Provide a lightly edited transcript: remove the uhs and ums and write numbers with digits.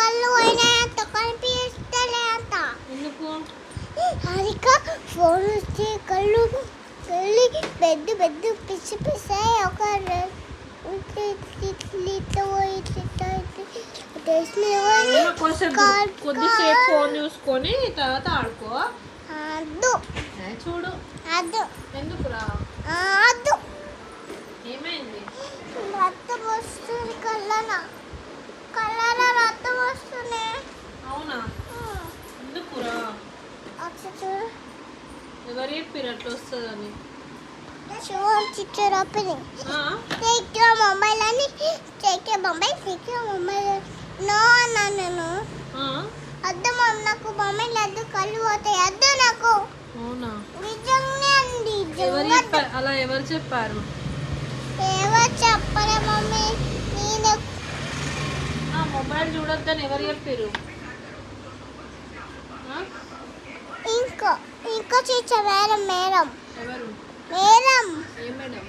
కళ్ళు పోయినాయంట కనిపిస్తలే అంట. ఎందుకు? హారిక ఫోన్ వస్తే కళ్ళు వెళ్ళి బెడ్ పిచ్చి పిస్తాయి. ఒక కొద్దిసేపు ఫోన్ చూసుకొని తర్వాత ఆడుకో. అద్దు చూడు అద్దు ఎందుకురా? అద్దు ఏమైంది? రక్తం వస్తుంది కళ్ళన రక్తం వస్తుంది. అవునా? ఎందుకురా? ఎవరు చెప్పారు అట్లా వస్తుందని? మొబైల్ అని మొబైల్ నో అన్నా నేను. అద్దు నాకు మొబైల్ అద్దు కళ్ళు పోతాయి అద్దు నాకు. అవునా? నిజంగా అండి. అలా ఎవరు చెప్పారు? ఎవరు చెప్పలే మమ్మీ. నేను మొబైల్ చూడొద్దని ఎవరు చెప్పారు? ఇంకో టీచర్ మేడం ఎవరు? మేడం ఏ మేడం?